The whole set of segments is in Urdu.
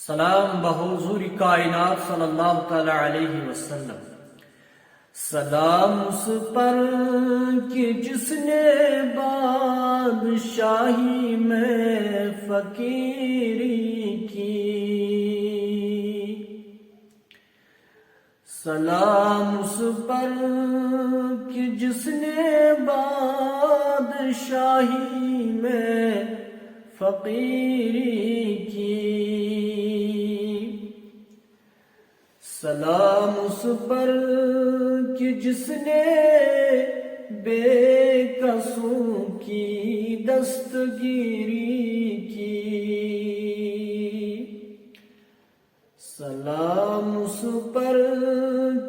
سلام بحضور کائنات صلی اللہ تعالی علیہ وسلم۔ سلام اس پر کہ جس نے بادشاہی میں فقیری کی، سلام اس پر کہ جس نے بادشاہی میں فقیری کی، سلام اس پر کہ جس نے بے کسوں کی دستگیری کی، سلام اس پر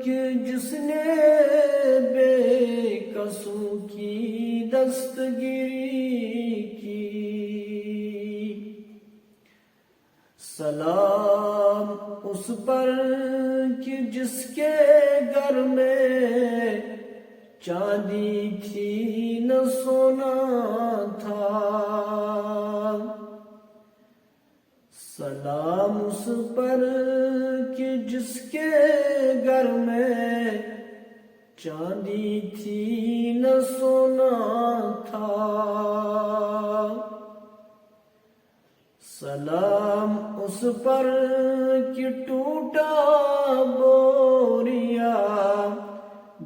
کہ جس نے بے کسوں کی دستگیری کی، سلام اس پر کہ جس کے گھر میں چاندی تھی نہ سونا تھا، سلام اس پر کہ جس کے گھر میں چاندی تھی نہ سونا تھا، سلام اس پر کہ ٹوٹا بوریا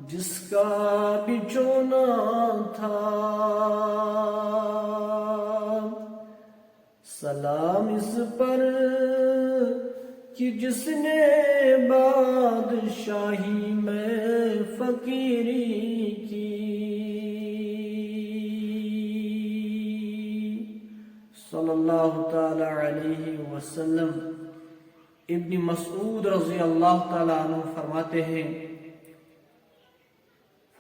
جس کا بچھونا تھا، سلام اس پر کہ جس نے بادشاہی میں فقیری کی، صلی اللہ تعالی علیہ وسلم۔ ابن مسعود رضی اللہ تعالی عنہ فرماتے ہیں،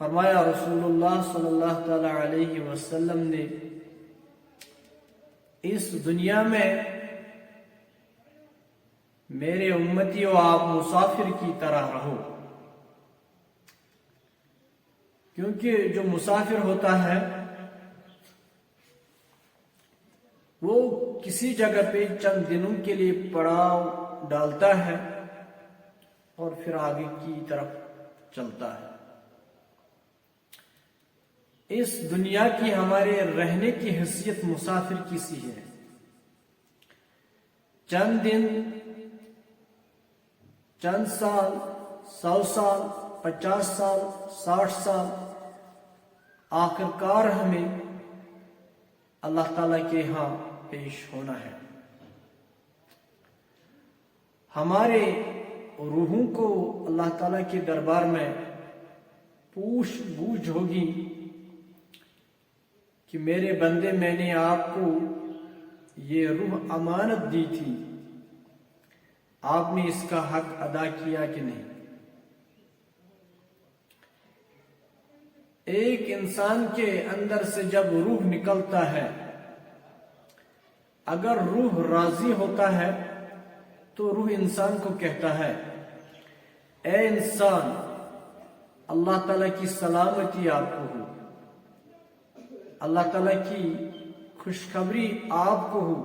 فرمایا رسول اللہ صلی اللہ تعالی علیہ وسلم نے، اس دنیا میں میرے امتیوں آپ مسافر کی طرح رہو، کیونکہ جو مسافر ہوتا ہے وہ کسی جگہ پہ چند دنوں کے لیے پڑاؤ ڈالتا ہے اور پھر آگے کی طرف چلتا ہے۔ اس دنیا کی ہمارے رہنے کی حیثیت مسافر کی سی ہے، چند دن، چند سال، 100 سال، 50 سال، 60 سال، آخرکار ہمیں اللہ تعالیٰ کے ہاں پیش ہونا ہے۔ ہمارے روحوں کو اللہ تعالیٰ کے دربار میں پوچھ گچھ ہوگی کہ میرے بندے، میں نے آپ کو یہ روح امانت دی تھی، آپ نے اس کا حق ادا کیا کہ نہیں؟ ایک انسان کے اندر سے جب روح نکلتا ہے، اگر روح راضی ہوتا ہے تو روح انسان کو کہتا ہے، اے انسان، اللہ تعالیٰ کی سلامتی آپ کو ہو، اللہ تعالیٰ کی خوشخبری آپ کو ہو،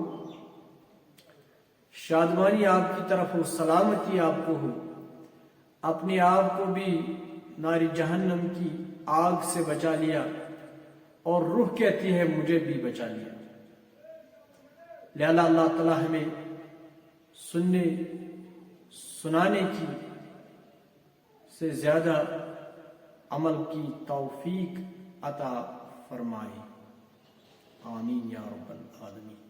شادمانی آپ کی طرف ہو، سلامتی آپ کو ہو، اپنے آپ کو بھی ناری جہنم کی آگ سے بچا لیا، اور روح کہتی ہے مجھے بھی بچا لیا۔ لہذا اللہ تعالیٰ ہمیں سننے سنانے کی سے زیادہ عمل کی توفیق عطا فرمائے، آمین یا رب العالمین۔